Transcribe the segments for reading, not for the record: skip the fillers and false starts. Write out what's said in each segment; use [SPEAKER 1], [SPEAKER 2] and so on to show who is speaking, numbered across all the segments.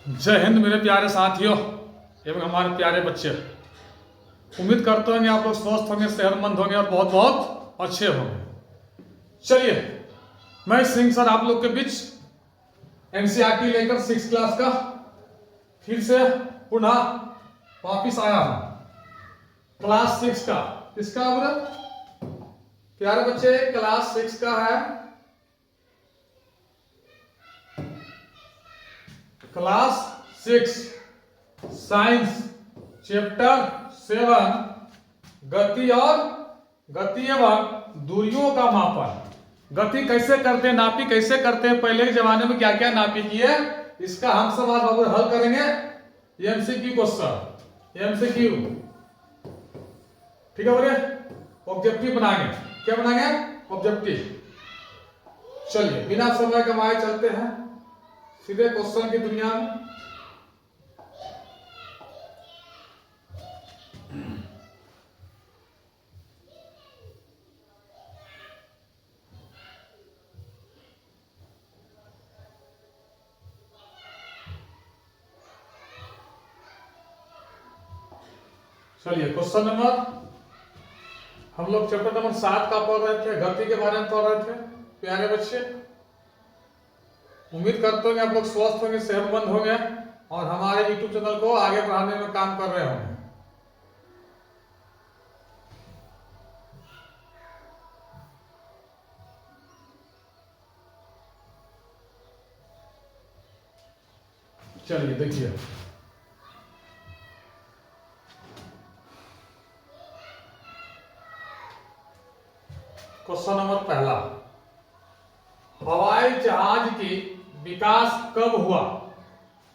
[SPEAKER 1] जय हिंद मेरे प्यारे साथियों एवं हमारे प्यारे बच्चे। उम्मीद करते होंगे आप लोग स्वस्थ होंगे, सेहतमंद होंगे और बहुत बहुत अच्छे होंगे। चलिए मैं सिंह सर आप लोग के बीच एनसीईआरटी लेकर 6 क्लास का फिर से पुनः वापिस आया हूं। क्लास 6 का किसका प्यारे बच्चे, क्लास 6 का है क्लास 6 साइंस चैप्टर 7 गति एवं दूरियों का मापन। गति कैसे करते हैं, नापी कैसे करते हैं, पहले के जमाने में क्या क्या नापी किए, इसका हम सब आज बाबू हल करेंगे। एमसीक्यू क्वेश्चन, एमसीक्यू, ठीक है बोले। ऑब्जेक्टिव बनाएंगे, क्या बनाएंगे, ऑब्जेक्टिव। चलिए बिना समय गंवाए चलते हैं सीधे क्वेश्चन की दुनिया में। चलिए क्वेश्चन नंबर, हम लोग चैप्टर नंबर 7 का पढ़ रहे थे, गति के बारे में पढ़ रहे थे प्यारे बच्चे। उम्मीद करते हैं आप लोग स्वस्थ होंगे, सेहतमंद होंगे और हमारे YouTube चैनल को आगे बढ़ाने में काम कर रहे होंगे। चलिए देखिए, क्वेश्चन नंबर पहला, हवाई जहाज की विकास कब हुआ?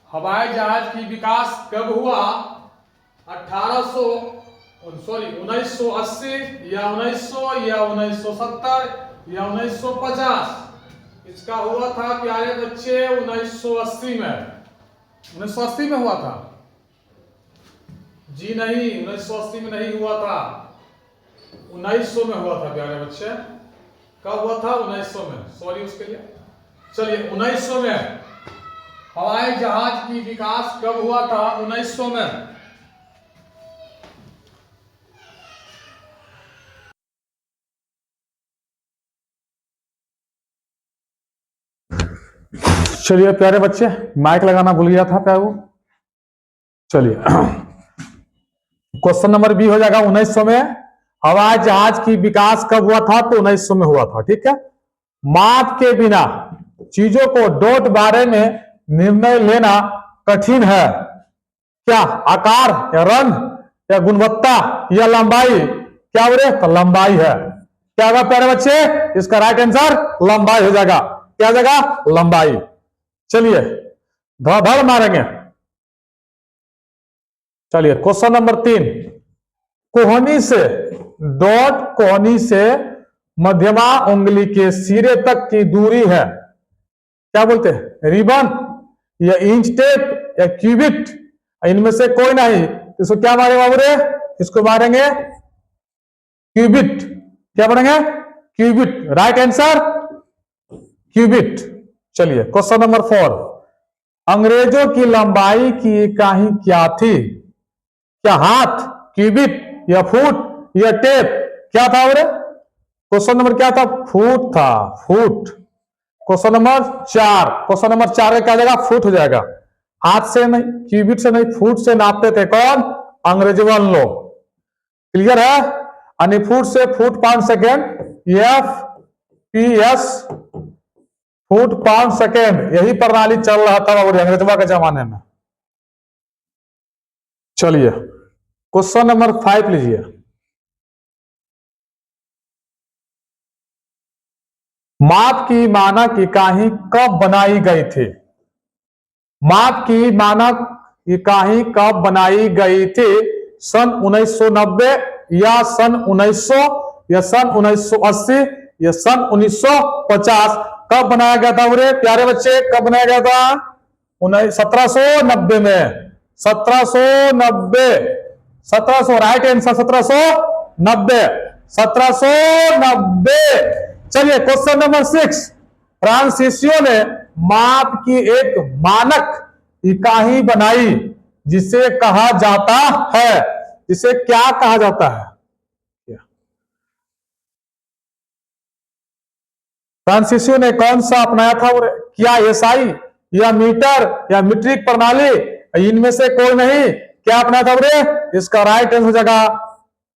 [SPEAKER 1] हवाई जहाज की विकास कब हुआ? 1980 या 1900 या 1970 या 1950? इसका हुआ था प्यारे बच्चे 1980 में। 1980 में हुआ था जी? नहीं, 1980 में नहीं हुआ था, 1900 में हुआ था प्यारे बच्चे। कब हुआ था? 1900 में, सॉरी उसके लिए। चलिए 1900 में हवाई जहाज की विकास कब हुआ था? 1900 में। चलिए प्यारे बच्चे, माइक लगाना भूल गया था प्यारे। चलिए क्वेश्चन नंबर बी हो जाएगा 1900 में हवाई जहाज की विकास कब हुआ था? तो 1900 में हुआ था, ठीक है। माप के बिना चीजों को डॉट बारे में निर्णय लेना कठिन है। क्या? आकार या रंग या गुणवत्ता या लंबाई? क्या बोले? तो लंबाई है। क्या होगा प्यारे बच्चे? इसका राइट आंसर लंबाई हो जाएगा। क्या हो जाएगा? लंबाई। चलिए धड़ मारेंगे। चलिए क्वेश्चन नंबर 3, कोहनी से डॉट, कोहनी से मध्यमा उंगली के सिरे तक की दूरी है, क्या बोलते हैं? रिबन या इंच टेप या क्यूबिट? इनमें से कोई नहीं, इसको क्या मारेंगे बाबू रे? इसको मारेंगे क्यूबिट। क्या पढ़ेंगे? Cubit, right answer cubit. चलिए क्वेश्चन नंबर 4, अंग्रेजों की लंबाई की इकाई क्या थी? क्या हाथ, क्यूबिट या फुट या टेप? क्या था बोले? क्वेश्चन नंबर क्या था? फुट था, foot. Question number 4, question number 4 का क्या जाएगा? फुट हो जाएगा। हाथ से नहीं, क्यूबिट से नहीं, फुट से नापते थे कौन? अंग्रेजवन लोग। क्लियर है? यानी फुट से foot pound second, FPS foot pound second, यही प्रणाली चल रहा था अंग्रेजवा के जमाने में। चलिए क्वेश्चन नंबर 5 लीजिए, माप की मानक इकाई कब बनाई गई थी? माप की मानक इकाई कब बनाई गई थी? सन 1990 या सन 1900 या सन 1980 या सन 1950? कब बनाया गया था बुरे प्यारे बच्चे? कब बनाया गया था? 1790 में। 1790, 1700 राइट आंसर, 1790, 1790। चलिए क्वेश्चन नंबर 6, फ्रांसीसियों ने माप की एक मानक इकाई बनाई जिसे कहा जाता है, जिसे क्या कहा जाता है? फ्रांसीसियो ने कौन सा अपनाया था? क्या एसआई या मीटर या मीट्रिक प्रणाली? इनमें से कोई नहीं। क्या अपनाया था बोले? इसका राइट आंसर हो जाएगा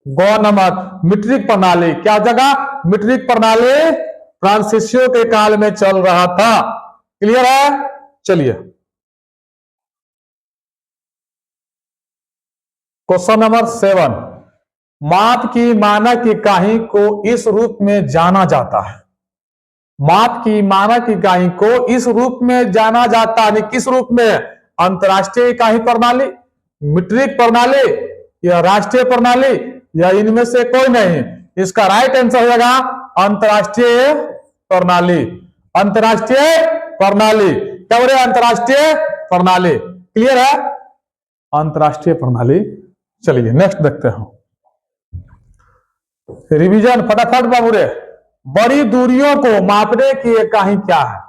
[SPEAKER 1] गौ नंबर मीट्रिक प्रणाली। क्या जगह? मीट्रिक प्रणाली फ्रांसीसियो के काल में चल रहा था। क्लियर है? चलिए क्वेश्चन नंबर 7, माप की मानक इकाई को इस रूप में जाना जाता है। माप की मानक इकाई को इस रूप में जाना जाता है। किस रूप में? अंतरराष्ट्रीय इकाई प्रणाली, मीट्रिक प्रणाली या राष्ट्रीय प्रणाली या इनमें से कोई नहीं। इसका राइट आंसर हो जाएगा अंतरराष्ट्रीय प्रणाली। अंतरराष्ट्रीय प्रणाली क्या बोले? अंतरराष्ट्रीय प्रणाली। क्लियर है? अंतरराष्ट्रीय प्रणाली। चलिए नेक्स्ट देखते हैं। रिवीजन फटाफट बाबू रे। बड़ी दूरियों को मापने की इकाई क्या है?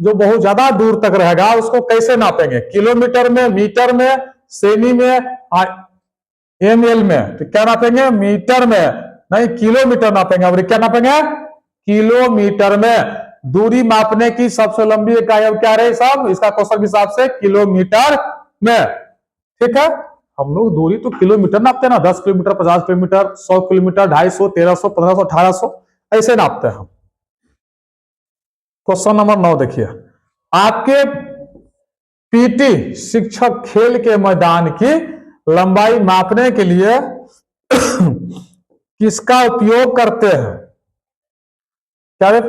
[SPEAKER 1] जो बहुत ज्यादा दूर तक रहेगा उसको कैसे नापेंगे? किलोमीटर में, मीटर में, सेमी में, एमएल में? तो क्या नापेंगे? मीटर में नहीं, किलोमीटर नापेंगे। और क्या नापेंगे? किलोमीटर में। दूरी मापने की सबसे लंबी इकाई अब क्या रही साहब? इसका क्वेश्चन के हिसाब से किलोमीटर में। ठीक है, हम लोग दूरी तो किलोमीटर नापते हैं ना, 10 किलोमीटर, 50 किलोमीटर, 100 किलोमीटर, 250, 1300, 1500, 1800 ऐसे नापते हैं। क्वेश्चन नंबर 9 देखिए। आपके पीटी शिक्षक खेल के मैदान की लंबाई मापने के लिए किसका उपयोग करते हैं? क्या रे?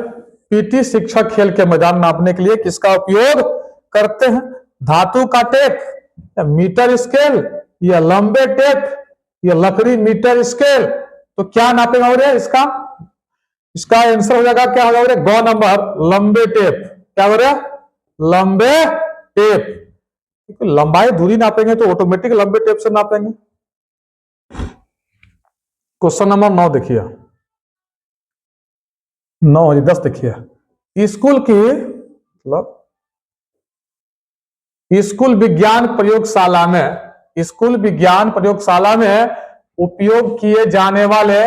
[SPEAKER 1] पीटी शिक्षक खेल के मैदान नापने के लिए किसका उपयोग करते हैं? धातु का टेप या मीटर स्केल या लंबे टेप या लकड़ी मीटर स्केल? तो क्या नापेगा हो रहा है इसका? इसका आंसर हो जाएगा क्या होगा? गौ नंबर लंबे टेप। क्या हो रहा है? लंबे टेप। लंबाई दूरी नापेंगे तो ऑटोमेटिक लंबे टेप से नापेंगे। क्वेश्चन नंबर 9 देखिए। 10 देखिए। स्कूल की मतलब स्कूल विज्ञान प्रयोगशाला में, स्कूल विज्ञान प्रयोगशाला में उपयोग किए जाने वाले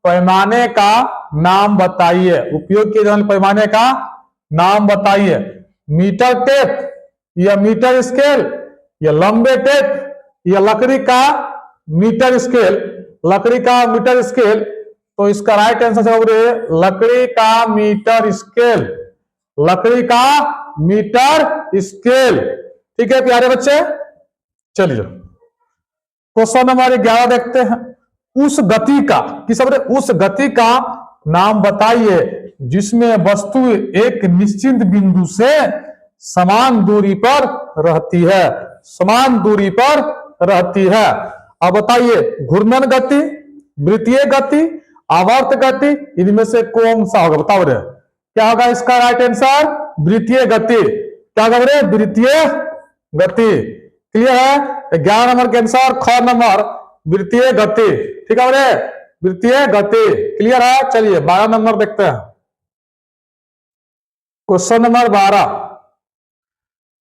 [SPEAKER 1] पैमाने का नाम बताइए। उपयोग किए जाने पैमाने का नाम बताइए। मीटर टेप या मीटर स्केल या लंबे टेप या लकड़ी का मीटर स्केल? लकड़ी का मीटर स्केल। तो इसका राइट आंसर है लकड़ी का मीटर स्केल। लकड़ी का मीटर स्केल। ठीक है प्यारे बच्चे, चलिए क्वेश्चन नंबर 11 देखते हैं। उस गति का, किस उस गति का नाम बताइए जिसमें वस्तु एक निश्चित बिंदु से समान दूरी पर रहती है। समान दूरी पर रहती है। अब बताइए, घूर्णन गति, वृत्तीय गति, आवर्त गति, इनमें से कौन सा होगा? बताओ रे, क्या होगा इसका राइट आंसर? वृत्तीय गति। क्या होगा रे? वृत्तीय गति। क्लियर है? 11 नंबर के आंसर ख नंबर वृत्तीय गति। ठीक है रे, वृत्तीय गति। क्लियर है? चलिए 12 नंबर देखते हैं। क्वेश्चन नंबर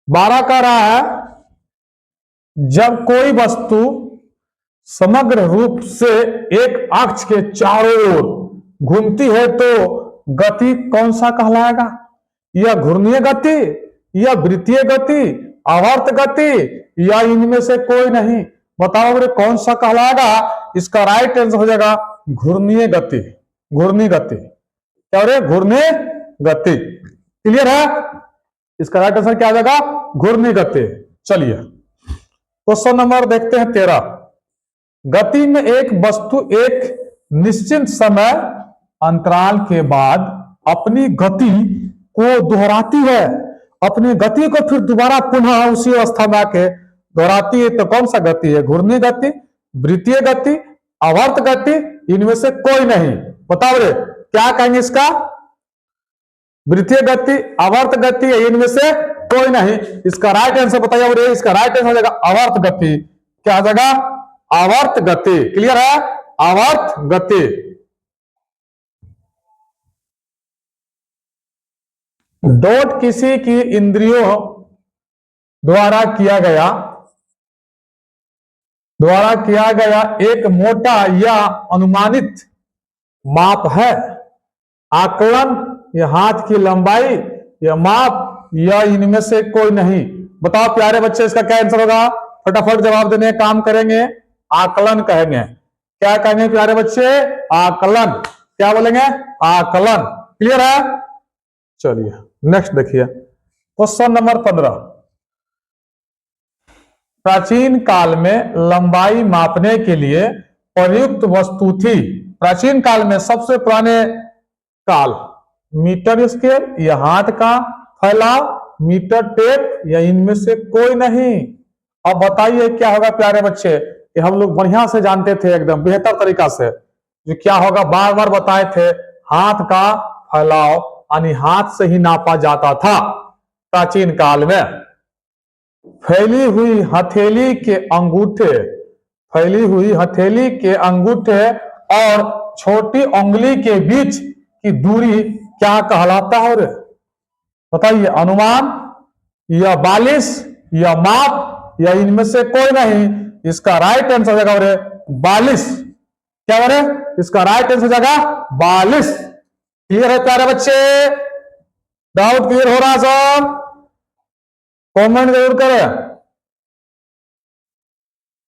[SPEAKER 1] 12 कह रहा है जब कोई वस्तु समग्र रूप से एक अक्ष के चारों ओर घूमती है तो गति कौन सा कहलाएगा? या घूर्णीय गति या वृत्तीय गति, आवर्त गति या इनमें से कोई नहीं? बताओ मेरे कौन सा कहलाएगा? इसका राइट आंसर हो जाएगा घूर्णीय गति। घूर्णी गति। क्या हो रहा है? घूर्णीय गति। क्लियर है? इसका राइट आंसर क्या आ जाएगा? घूर्णी गति। चलिए क्वेश्चन नंबर देखते हैं 13। गति में एक वस्तु एक निश्चित समय अंतराल के बाद अपनी गति को दोहराती है। अपनी गति को फिर दोबारा पुनः उसी अवस्था में आके दोहराती है, तो कौन सा गति है? घूर्णी गति, वृत्तीय गति, आवर्त गति, इनमें से कोई नहीं। बताओ रे, क्या कहेंगे इसका? वृत्तीय गति, आवर्त गति, इनमें से कोई नहीं। इसका राइट आंसर बताइए रे। इसका राइट आंसर हो जाएगा आवर्त गति। क्या आ जाएगा? आवर्त गति। क्लियर है? आवर्त गति। डॉट किसी की इंद्रियों द्वारा किया गया एक मोटा या अनुमानित माप है। आकलन या हाथ की लंबाई या माप या इनमें से कोई नहीं। बताओ प्यारे बच्चे, इसका क्या आंसर होगा? फटाफट जवाब देने का काम करेंगे। आकलन कहेंगे। क्या कहेंगे प्यारे बच्चे? आकलन। क्या बोलेंगे? आकलन। क्लियर है? चलिए नेक्स्ट देखिए, क्वेश्चन नंबर 15। प्राचीन काल में लंबाई मापने के लिए प्रयुक्त वस्तु थी। प्राचीन काल में सबसे पुराने काल मीटर स्केल या हाथ का फैलाव, मीटर टेप या इनमें से कोई नहीं। अब बताइए क्या होगा प्यारे बच्चे? ये हम लोग बढ़िया से जानते थे, एकदम बेहतर तरीका से। जो क्या होगा बार बार बताए थे, हाथ का फैलाव, यानी हाथ से ही नापा जाता था प्राचीन काल में। फैली हुई हथेली के अंगूठे और छोटी उंगली के बीच की दूरी क्या कहलाता है? रे बताइए, अनुमान या बालिश या माप या इनमें से कोई नहीं। इसका राइट आंसर हो जाएगा बालिश। क्या बोले? इसका राइट आंसर हो जाएगा बालिश। क्लियर है प्यारे बच्चे? डाउट क्लियर हो रहा सब? कमेंट जरूर करें।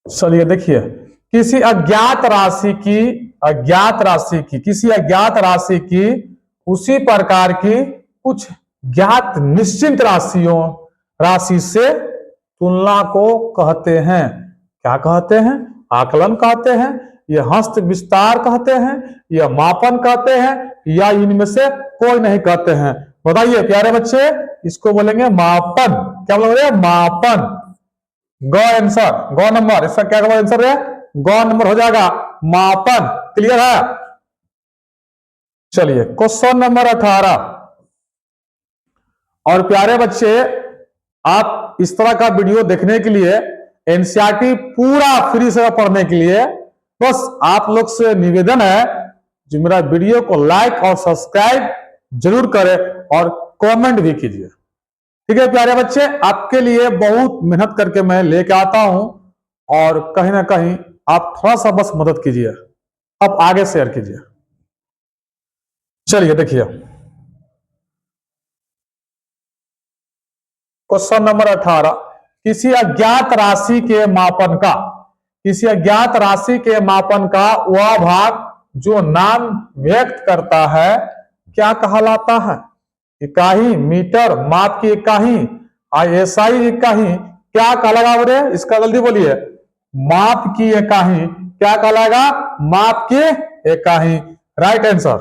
[SPEAKER 1] चलिए देखिए, किसी अज्ञात राशि की उसी प्रकार की कुछ ज्ञात निश्चित राशि से तुलना को कहते हैं। क्या कहते हैं? आकलन कहते हैं, या हस्त विस्तार कहते हैं, या मापन कहते हैं, या इनमें से कोई नहीं कहते हैं। बताइए प्यारे बच्चे, इसको बोलेंगे मापन। क्या बोलेंगे? मापन। गो आंसर, गो नंबर। इसका क्या आंसर है? गो नंबर हो जाएगा, मापन। क्लियर है? चलिए क्वेश्चन नंबर 18। और प्यारे बच्चे, आप इस तरह का वीडियो देखने के लिए, एनसीईआरटी पूरा फ्री से पढ़ने के लिए, बस आप लोग से निवेदन है, जो मेरा वीडियो को लाइक और सब्सक्राइब जरूर करें और कमेंट भी कीजिए। ठीक है प्यारे बच्चे, आपके लिए बहुत मेहनत करके मैं लेके आता हूं, और कहीं ना कहीं आप थोड़ा सा बस मदद कीजिए, आप आगे शेयर कीजिए। चलिए देखिए, क्वेश्चन नंबर 18। किसी अज्ञात राशि के मापन का वह भाग जो नाम व्यक्त करता है क्या कहलाता है? इकाई, मीटर, माप की इकाई, SI इकाई, क्या कहलाएगा? बोले इसका जल्दी बोलिए। माप की इकाई। क्या कहलाएगा? माप की इकाई। Right answer.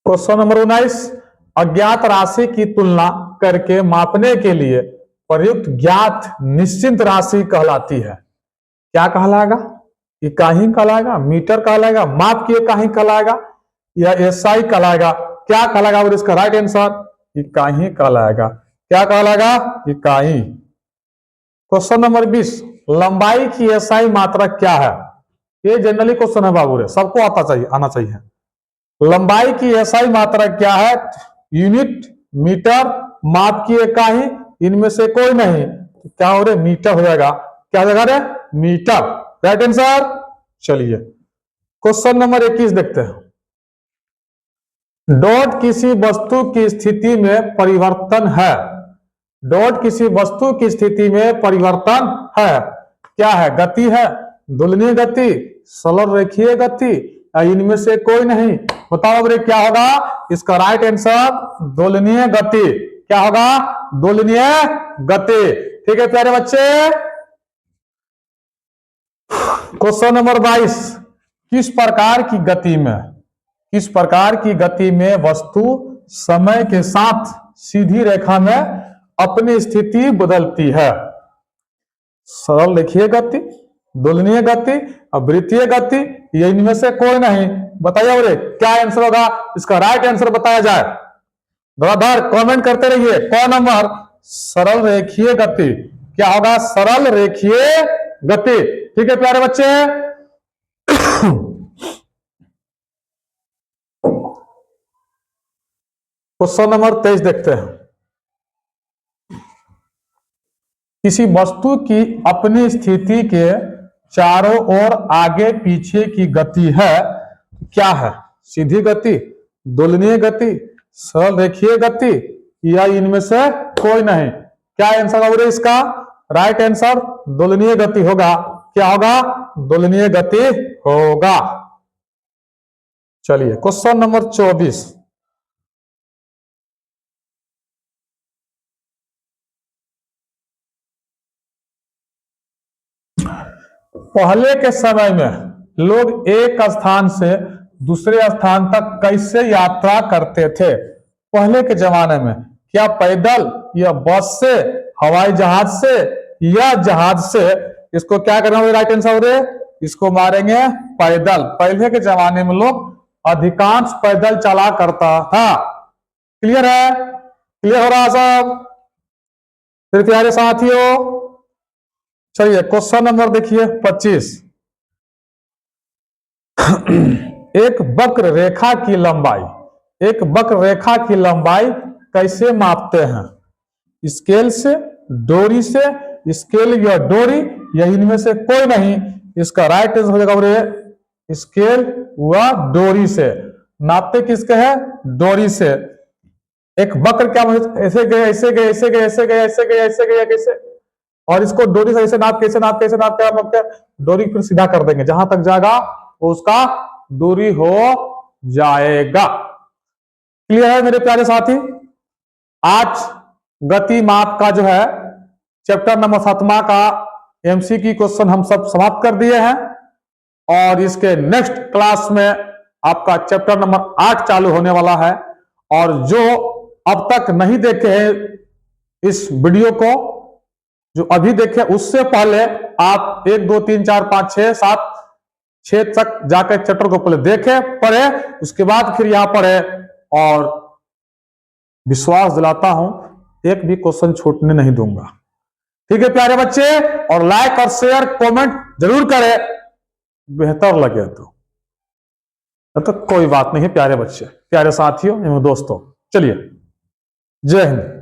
[SPEAKER 1] Question number 19। अज्ञात राशि की तुलना करके मापने के लिए प्रयुक्त ज्ञात निश्चित राशि कहलाती है। क्या कहलाएगा? इकाई कहलाएगा, मीटर कहलाएगा, माप की इकाई कहलाएगा, या SI कहलाएगा? क्या कहलाएगा? और इसका राइट आंसर इकाई कहलाएगा। क्या कहलाएगा? इकाई। Question number 20। लंबाई की SI मात्रक क्या है? ये जनरली क्वेश्चन है बाबू रे, सबको आना चाहिए। लंबाई की SI मात्रक क्या है? यूनिट, मीटर, माप की इकाई, इनमें से कोई नहीं। क्या हो रहा है? मीटर हो जाएगा। क्या हो जाएगा? मीटर। Right answer. चलिए क्वेश्चन नंबर 21 देखते हैं। डॉट किसी वस्तु की स्थिति में परिवर्तन है। डॉट किसी वस्तु की स्थिति में परिवर्तन है। क्या है? गति है, दुलनीय गति, सरल रेखीय गति, इनमें से कोई नहीं। बताओ बरे क्या होगा? इसका राइट आंसर दोलनीय गति। क्या होगा? दोलनीय गति। ठीक है प्यारे बच्चे। Question number 22। किस प्रकार की गति में वस्तु समय के साथ सीधी रेखा में अपनी स्थिति बदलती है? सरल रेखीय गति, दोलनीय गति, वृत्तीय गति, ये इनमें से कोई नहीं। बताइए बोले क्या आंसर होगा? इसका राइट आंसर बताया जाए। धड़ाधड़ कमेंट करते रहिए। कौन नंबर? सरल रेखीय गति। क्या होगा? सरल रेखीय गति। ठीक है प्यारे बच्चे। क्वेश्चन नंबर 23 देखते हैं। किसी वस्तु की अपनी स्थिति के चारों ओर आगे पीछे की गति है, क्या है? सीधी गति, दोलनीय गति, सरल रेखीय गति, या इनमें से कोई नहीं? क्या आंसर होगा इसका? राइट आंसर दोलनीय गति होगा। क्या होगा? दोलनीय गति होगा। चलिए क्वेश्चन नंबर 24। पहले के समय में लोग एक स्थान से दूसरे स्थान तक कैसे यात्रा करते थे? पहले के जमाने में क्या पैदल, या बस से, हवाई जहाज से, या जहाज से? इसको क्या करना होगा? राइट आंसर है इसको मारेंगे पैदल। पहले के जमाने में लोग अधिकांश पैदल चला करता था। क्लियर है? क्लियर हो रहा सब? फिर प्यारे साथियों चलिए क्वेश्चन नंबर देखिए 25। एक वक्र रेखा की लंबाई, एक वक्र रेखा की लंबाई कैसे मापते हैं? स्केल से, डोरी से, स्केल या डोरी, या इनमें से कोई नहीं? इसका राइट आंसर हो जाएगा स्केल व डोरी से। नापते किसके है? डोरी से। एक वक्र क्या ऐसे गए, ऐसे गए, ऐसे गए, ऐसे गए, ऐसे गए, ऐसे गए, कैसे? और इसको डोरी से ऐसे नाप, कैसे नाप, कैसे नाप, क्या नाप, क्या डोरी फिर सीधा कर देंगे, जहां तक जाएगा वो उसका दूरी हो जाएगा। क्लियर है मेरे प्यारे साथी? आज गति माप का जो है चैप्टर नंबर 7वां का एमसीक्यू क्वेश्चन हम सब समाप्त कर दिए हैं, और इसके नेक्स्ट क्लास में आपका चैप्टर नंबर 8 चालू होने वाला है। और जो अब तक नहीं देखे हैं इस वीडियो को, जो अभी देखे, उससे पहले आप 1 2 3 4 5 6 7 6 तक जाकर चैप्टर को पहले देखे, पढ़े, उसके बाद फिर यहां पढ़े। और विश्वास दिलाता हूं एक भी क्वेश्चन छूटने नहीं दूंगा। ठीक है प्यारे बच्चे? और लाइक और शेयर कमेंट जरूर करें, बेहतर लगे तो कोई बात नहीं प्यारे बच्चे, प्यारे साथियों एवं दोस्तों। चलिए, जय हिंद।